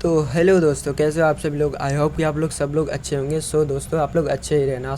So hello दोस्तों, कैसे हो आप सब लोग। आई होप कि आप लोग सब लोग अच्छे होंगे। सो दोस्तों, आप लोग अच्छे ही रहना।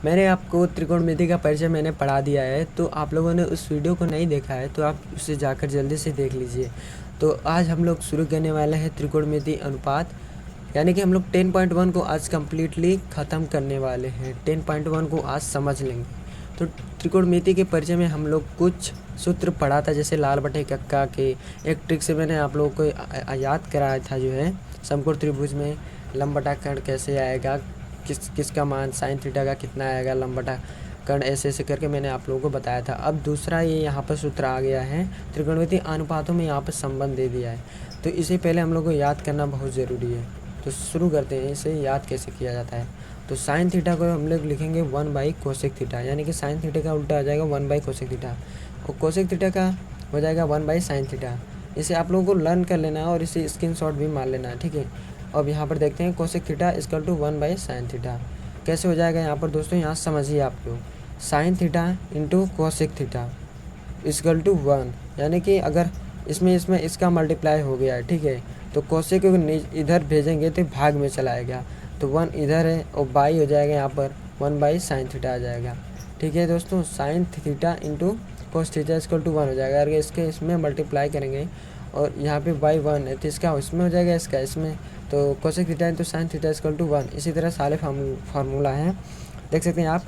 मैंने आपको त्रिकोणमिति का परिचय मैंने पढ़ा दिया है, तो आप लोगों ने उस वीडियो को नहीं देखा है तो आप उसे जाकर जल्दी से देख लीजिए। तो आज हम लोग शुरू करने वाले हैं त्रिकोणमिति अनुपात, यानी कि हम लोग 10.1 को आज कम्प्लीटली ख़त्म करने वाले हैं। 10.1 को आज समझ लेंगे। तो त्रिकोणमिति के परिचय में हम लोग कुछ सूत्र पढ़ा था, जैसे लाल बटे कक्का के एक ट्रिक से मैंने आप लोगों को याद कराया था, जो है समकोण त्रिभुज में लंब बटा कर्ण कैसे आएगा, किसका मान साइन थीटा का कितना आएगा, लंब बटा कर्ण ऐसे ऐसे करके मैंने आप लोगों को बताया था। अब दूसरा ये यहाँ पर सूत्र आ गया है, त्रिकोणमिति अनुपातों में यहाँ पर संबंध दे दिया है, तो इसे पहले हम लोग को याद करना बहुत ज़रूरी है। तो शुरू करते हैं, इसे याद कैसे किया जाता है। तो साइन थीटा को हम लोग लिखेंगे 1/कोसेक थीटा, यानी कि साइन थीटा का उल्टा आ जाएगा 1/कोसेक थीटा, और कोसेक थीटा का हो जाएगा 1/साइन थीटा। इसे आप लोगों को लर्न कर लेना है और इसे स्क्रीनशॉट भी मार लेना है, ठीक है। अब यहाँ पर देखते हैं कोसेक थीटा इक्वल टू 1/साइन थीटा कैसे हो जाएगा। यहाँ पर दोस्तों यहाँ समझिए आप लोग, sine theta into cosec theta equal to 1, यानी कि अगर इसमें इसका मल्टीप्लाई हो गया है, ठीक है, तो कोसेक को इधर भेजेंगे तो भाग में चला आएगा, तो 1 इधर है और बाई हो जाएगा, यहाँ पर 1/साइन थीटा आ जाएगा, ठीक है दोस्तों। Sine theta into cos theta equal to 1 हो जाएगा। अगर इसमें मल्टीप्लाई करेंगे और यहाँ पे बाई 1 है तो इसका इसमें हो जाएगा, इसका इसमें, तो cosec theta into sine theta equal to 1। इसी तरह सारे फार्मूला हैं, देख सकते हैं आप।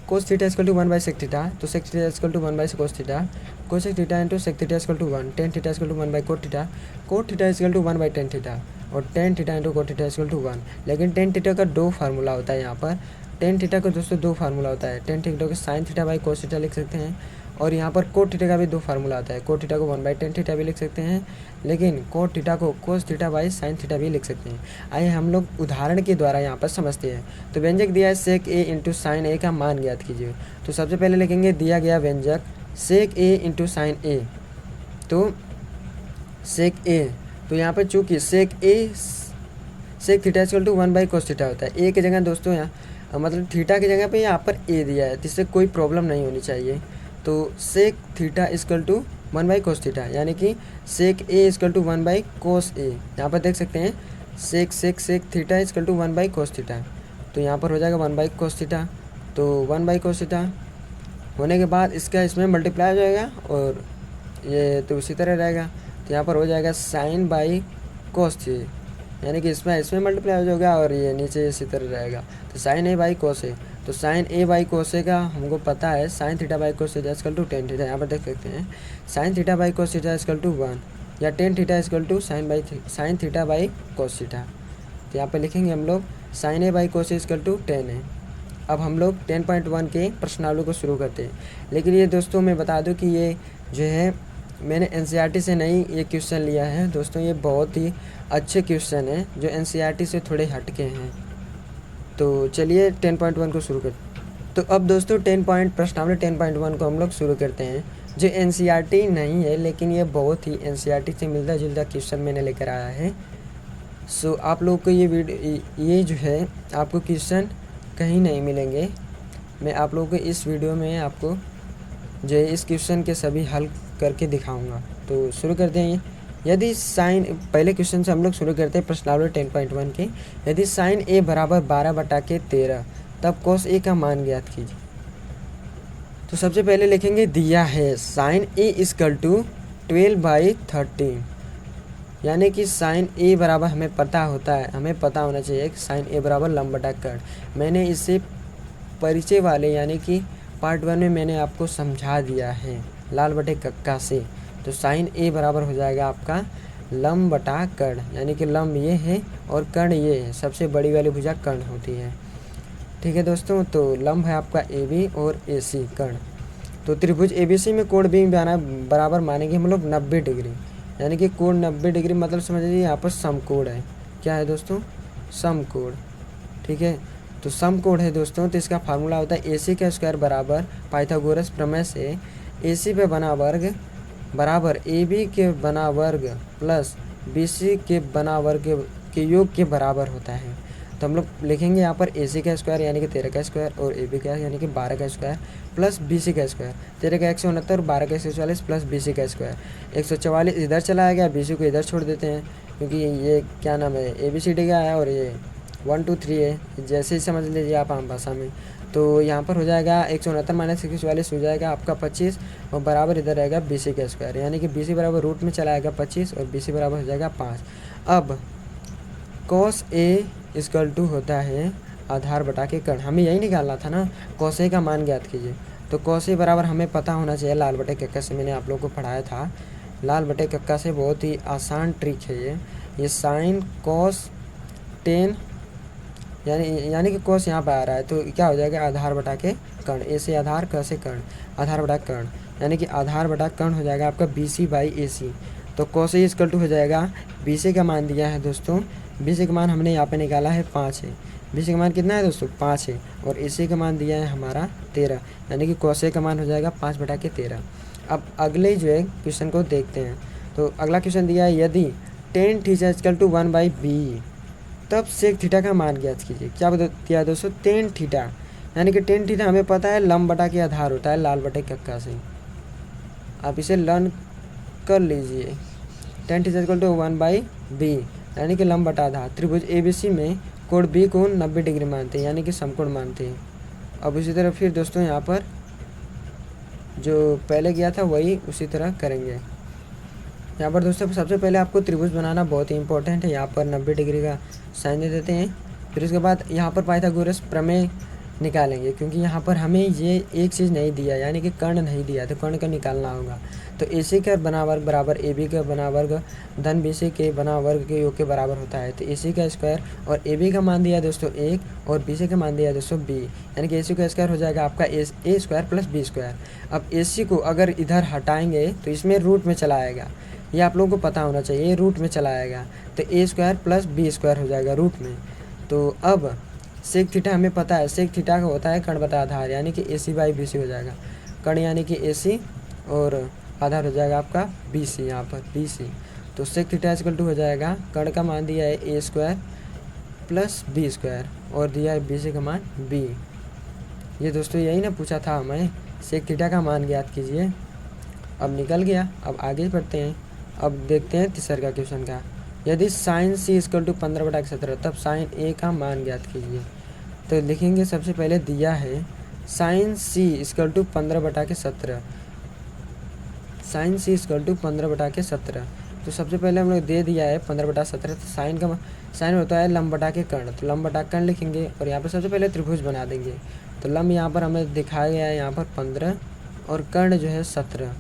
कोस थीटा इक्वल टू 1/सेक थीटा, तो सेक थीटा इक्वल टू 1/कोस theta, cosec theta into sec theta equal to 1, tan theta equal to 1/कोट theta, cot theta equal to 1/टेन थीटा, और tan theta into cot theta equal to 1। लेकिन tan theta का दो formula होता है यहाँ पर। टेन थीटा का दोस्तों दो फार्मूला होता है। टेन थीटा को sign theta by cos theta लिख सकते हैं, और यहाँ पर कोट थीटा का भी दो फार्मूला आता है। कोट थीटा को 1/टेन थीटा भी लिख सकते हैं, लेकिन कोट थीटा को cos theta by sine theta भी लिख सकते हैं। आइए हम लोग उदाहरण के द्वारा यहाँ पर समझते हैं। तो व्यंजक दिया है सेक ए इंटू साइन ए का मान ज्ञात कीजिए। तो सबसे पहले लिखेंगे दिया गया व्यंजक सेक ए इंटू साइन ए, तो सेक ए, तो यहाँ पर चूँकि सेक थीटा इक्वल टू 1/कोस थीटा होता है। ए की जगह दोस्तों यहाँ मतलब थीटा की जगह पे यहाँ पर ए दिया है, जिससे कोई प्रॉब्लम नहीं होनी चाहिए। तो सेक थीटा इक्वल टू 1/कोस थीटा, यानी कि सेक ए इक्वल टू 1/कोस ए। यहाँ पर देख सकते हैं सेक थीटा इक्वल टू 1/कोस थीटा, तो यहाँ पर हो जाएगा 1/कोस थीटा। तो 1/कोस थीटा होने के बाद इसका इसमें मल्टीप्लाई हो जाएगा और ये तो उसी तरह रहेगा, तो यहाँ पर हो जाएगा साइन बाई कोस थी, यानी कि इसमें मल्टीप्लाई हो जाएगा और ये नीचे इसी तरह रहेगा। तो साइन ए बाई कोस ए, तो साइन ए बाई कोस ए का हमको पता है sine theta by cos theta equal to tan theta. यहाँ पर देख सकते हैं sine theta by cos theta equal to 1, या tan theta equal to sine theta by cos theta. तो यहाँ पर लिखेंगे हम लोग sine A by cos equal to 10 है। अब हम लोग 10.1 के प्रश्नावली को शुरू करते हैं। लेकिन ये दोस्तों मैं बता दूं कि ये जो है मैंने एनसीईआरटी से नहीं ये क्वेश्चन लिया है दोस्तों, ये बहुत ही अच्छे क्वेश्चन हैं जो एनसीईआरटी से थोड़े हटके हैं। तो चलिए 10.1 को शुरू करते। तो अब दोस्तों प्रश्नावली 10.1 को हम लोग शुरू करते हैं, जो एनसीईआरटी नहीं है लेकिन ये बहुत ही एनसीईआरटी से मिलता जुलता क्वेश्चन मैंने लेकर आया है। सो आप लोग को ये जो है आपको क्वेश्चन कहीं नहीं मिलेंगे। मैं आप लोगों को इस वीडियो में आपको जो है इस क्वेश्चन के सभी हल करके दिखाऊंगा। तो शुरू करते हैं। यदि साइन, पहले क्वेश्चन से हम लोग शुरू करते हैं प्रश्नावली 10.1 के। यदि साइन ए बराबर 12/13 तब कोस ए का मान ज्ञात कीजिए। तो सबसे पहले लिखेंगे दिया है साइन ए इक्वल टू 12/13, यानी कि साइन ए बराबर हमें पता होना चाहिए कि साइन ए बराबर लंब बटा कर्ण। मैंने इसे परिचय वाले यानी कि पार्ट 1 में मैंने आपको समझा दिया है लाल बटे कक्का से। तो साइन ए बराबर हो जाएगा आपका लंब बटा कर्ण, यानी कि लंब ये है और कर्ण ये है, सबसे बड़ी वाली भुजा कर्ण होती है, ठीक है दोस्तों। तो लंब है आपका ए बी और ए सी कर्ण। तो त्रिभुज ए बी सी में कोण बी बराबर मानेंगे हम लोग 90 डिग्री, यानी कि कोण 90 डिग्री मतलब समझ लीजिए यहाँ पर समकोण है। क्या है दोस्तों? समकोण, ठीक है। तो समकोण है दोस्तों, तो इसका फार्मूला होता है ए सी का स्क्वायर बराबर पाइथागोरस प्रमेय से ए सी पे बना वर्ग बराबर ए बी के बना वर्ग प्लस बी सी के बना वर्ग के योग के बराबर होता है। तो हम लोग लिखेंगे यहाँ पर ए सी का स्क्वायर यानी कि 13 का स्क्वायर और ए बी का यानी कि 12 का स्क्वायर प्लस बी सी का स्क्वायर। 13 का 169, 12 का 144 प्लस बी सी का स्क्वायर। 144 इधर चला गया, बी सी को इधर छोड़ देते हैं, क्योंकि ये क्या नाम है ABCD का है और ये 1 2 3 है, जैसे ही समझ लीजिए आप आम भाषा में। तो यहाँ पर हो जाएगा 169 माइनस 144 हो जाएगा आपका 25 और बराबर इधर रहेगा BC का स्क्वायर, यानी कि BC बराबर रूट में चला आएगा 25 और BC बराबर हो जाएगा 5। अब cos A इक्वल टू होता है आधार बटा के कर्ण, हमें यही निकालना था ना, cos A का मान ज्ञात कीजिए। तो cos A बराबर हमें पता होना चाहिए, लाल बटे कक्का से मैंने आप लोगों को पढ़ाया था, लाल बटे कक्का से बहुत ही आसान ट्रिक है ये साइन cos 10 यानी कि cos यहाँ पर आ रहा है तो क्या हो जाएगा आधार बटा के कर्ण, ए से आधार क से कर्ण, आधार बटा कर्ण, यानी कि आधार बटा कर्ण हो जाएगा आपका BC/AC। तो cos A इक्वल टू हो जाएगा, BC का मान दिया है दोस्तों, BC का मान हमने यहाँ पे निकाला है 5 है, BC का मान कितना है दोस्तों 5 है, और AC का मान दिया है हमारा 13, यानी कि cos A का मान हो जाएगा 5 बटा के 13। अब अगले जो है क्वेश्चन को देखते हैं। तो अगला क्वेश्चन दिया है, यदि tan theta equal to 1/b तब सेक थीटा का मान ज्ञात कीजिए। क्या दिया है दोस्तों tan थीटा, यानी कि tan थीटा हमें पता है लंब बटा के आधार होता है लाल बटे कक्का से, आप इसे लर्न कर लीजिए। tan theta equal to 1/b यानी कि लंब बटा आधार, त्रिभुज ABC में कोण B को 90 डिग्री मानते हैं, यानी कि समकोण मानते हैं। अब उसी तरह फिर दोस्तों यहाँ पर जो पहले किया था वही उसी तरह करेंगे। यहाँ पर दोस्तों सबसे पहले आपको त्रिभुज बनाना बहुत ही इंपॉर्टेंट है, यहाँ पर 90 डिग्री का साइन दे देते हैं। फिर उसके बाद यहाँ पर पाइथागोरस प्रमेय निकालेंगे, क्योंकि यहाँ पर हमें ये एक चीज़ नहीं दिया, यानी कि कर्ण नहीं दिया, तो कर्ण का निकालना होगा। तो AC का बना वर्ग बराबर AB का बना वर्ग धन BC के बना वर्ग के योग के बराबर होता है। तो AC का स्क्वायर और AB का मान दिया दोस्तों 1 और BC का मान दिया दोस्तों B, यानी कि AC का स्क्वायर हो जाएगा आपका A square plus B square. अब AC को अगर इधर हटाएंगे तो इसमें रूट में चला आएगा, ये आप लोगों को पता होना चाहिए, ये रूट में चला आएगा, तो A square plus B square हो जाएगा रूट में। तो अब सेक थीटा हमें पता है, सेक थीटा का होता है कर्ण बटा आधार, यानी कि AC/BC हो जाएगा, कर्ण यानी कि AC और आधार हो जाएगा आपका BC, यहाँ पर BC। तो सेक थीटा इक्वल टू हो जाएगा, कर्ण का मान दिया है A square plus B square और दिया है BC का मान B। ये दोस्तों यही ना पूछा था हमें, सेक थीटा का मान ज्ञात कीजिए। अब निकल गया, अब आगे बढ़ते हैं। अब देखते हैं तीसरे का क्वेश्चन का, यदि साइन C इक्वल टू 15/17 तब साइन A का मान ज्ञात कीजिए। तो लिखेंगे सबसे पहले दिया है sine C equal to 15/17, sine C equal to 15/17। तो सबसे पहले हम लोग दे दिया है 15/17, तो साइन होता है लंब बटा के कर्ण, तो लंब बटा कर्ण लिखेंगे और यहाँ पर सबसे पहले त्रिभुज बना देंगे। तो लंब यहाँ पर हमें दिखाया गया है यहाँ पर 15 और कर्ण जो है 17,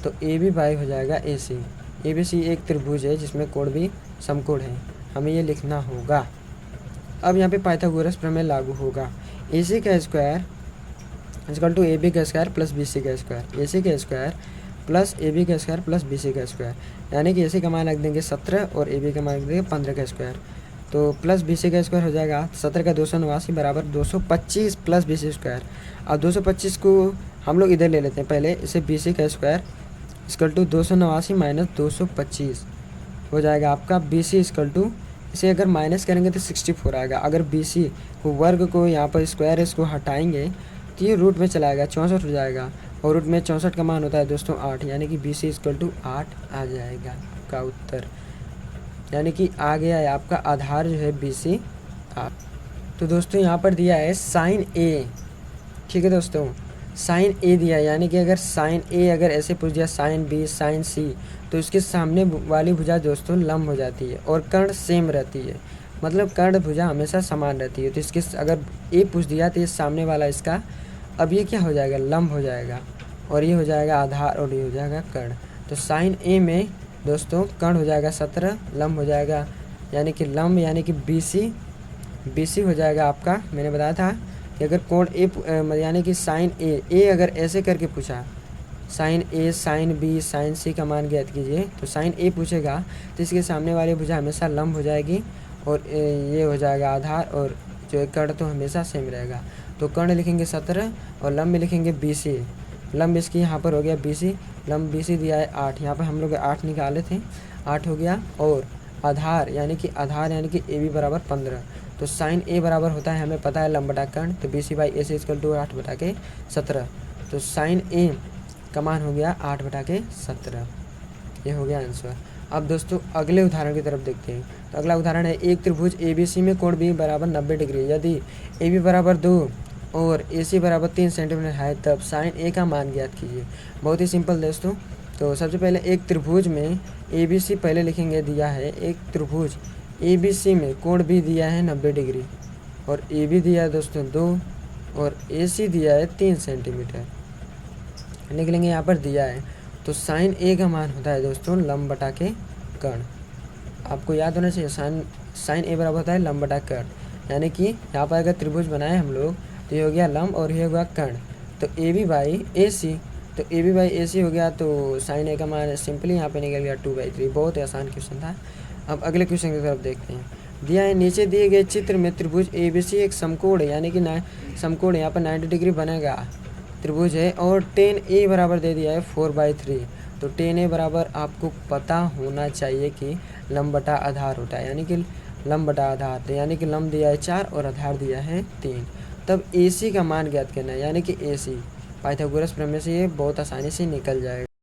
तो AB/, हो जाएगा AC। ABC एक त्रिभुज है जिसमें कोण भी समकोण है, हमें ये लिखना होगा। अब यहाँ पे पाइथागोरस प्रमेय लागू होगा, AC का स्क्वायर इक्वल टू AB का स्क्वायर प्लस BC का स्क्वायर, AC का स्क्वायर प्लस AB का स्क्वायर प्लस BC का स्क्वायर, यानी कि AC का मान रख देंगे 17 और AB का मान रख देंगे 15 का स्क्वायर, तो प्लस BC का स्क्वायर हो जाएगा 17 का 289 बराबर 225 प्लस BC स्क्वायर। अब 225 को हम लोग इधर ले लेते हैं पहले, इसे BC का स्क्वायर इक्वल टू 289 माइनस 225 हो जाएगा आपका BC इक्वल टू, इसे अगर माइनस करेंगे तो 64 आएगा। अगर BC को वर्ग को यहाँ पर स्क्वायर इसको हटाएंगे तो ये रूट में चला आएगा, 64 हो जाएगा, और रूट में 64 का मान होता है दोस्तों 8, यानी कि BC इक्वल टू 8 आ जाएगा का उत्तर, यानी कि आ गया है आपका आधार जो है BC 8। तो दोस्तों यहाँ पर दिया है साइन A, ठीक है दोस्तों, साइन A दिया, यानी कि अगर साइन A अगर ऐसे पूछ दिया साइन B साइन C, तो इसके सामने वाली भुजा दोस्तों लंब हो जाती है और कर्ण सेम रहती है, मतलब कर्ण भुजा हमेशा समान रहती है। तो इसके अगर A पूछ दिया तो ये सामने वाला इसका, अब ये क्या हो जाएगा लंब हो जाएगा, और ये हो जाएगा आधार और ये हो जाएगा कर्ण। तो साइन A में दोस्तों कर्ण हो जाएगा 17, लंब हो जाएगा यानी कि लंब यानी कि BC हो जाएगा आपका, मैंने बताया था कि अगर कोण A यानी कि साइन A अगर ऐसे करके पूछा sine A sine B sine C का मान ज्ञात कीजिए, तो साइन A पूछेगा तो इसके सामने वाली भुजा हमेशा लंब हो जाएगी और ये हो जाएगा आधार, और जो कर्ण तो हमेशा सेम रहेगा। तो कर्ण लिखेंगे 17 और लंब में लिखेंगे BC, लंब इसकी यहाँ पर हो गया BC, लंब BC दिया है 8, यहाँ पर हम लोग 8 निकाले थे, 8 हो गया, और आधार यानी कि AB बराबर 15। तो साइन A बराबर होता है हमें पता है लंब बटा कर्ण, तो BC/AC इक्वल टू 8 बटा के 17, तो साइन A का मान हो गया 8 बटा के 17, ये हो गया आंसर। अब दोस्तों अगले उदाहरण की तरफ देखते हैं। तो अगला उदाहरण है, एक त्रिभुज ABC में कोण B बराबर 90 डिग्री, यदि AB बराबर 2 और AC बराबर 3 सेंटीमीटर है तब साइन A का मान ज्ञात कीजिए। बहुत ही सिंपल दोस्तों। तो सबसे पहले एक त्रिभुज में ABC पहले लिखेंगे, दिया है एक त्रिभुज ABC में कोण B दिया है 90 डिग्री और AB दिया है दोस्तों 2 और AC दिया है 3 सेंटीमीटर। निकलेंगे यहाँ पर दिया है, तो साइन A का मान होता है दोस्तों लंब बटा के कर्ण। आपको याद होना चाहिए साइन A बराबर होता है लंब बटा कर्ण, यानी कि यहाँ पर अगर त्रिभुज बनाए हम लोग तो ये हो गया लंब और ये होगा कर्ण। तो AB बाई AC, तो AB बाई AC हो गया, तो साइन A का मान सिंपली यहाँ पे निकल गया 2/3। बहुत ही आसान क्वेश्चन था। अब अगले क्वेश्चन की तरफ देखते हैं। दिया है, नीचे दिए गए चित्र में त्रिभुज ABC एक समकोण है, यानी कि समकोण यहाँ पर 90 डिग्री बनेगा त्रिभुज है और tan A बराबर दे दिया है 4/3। तो tan A बराबर आपको पता होना चाहिए कि लंब बटा आधार होता है, यानी कि लंब बटा आधार, तो यानी कि लंब दिया है 4 और आधार दिया है 3। तब AC का मान ज्ञात करना है, यानी कि AC पाइथागोरस प्रमेय से ये बहुत आसानी से निकल जाएगा।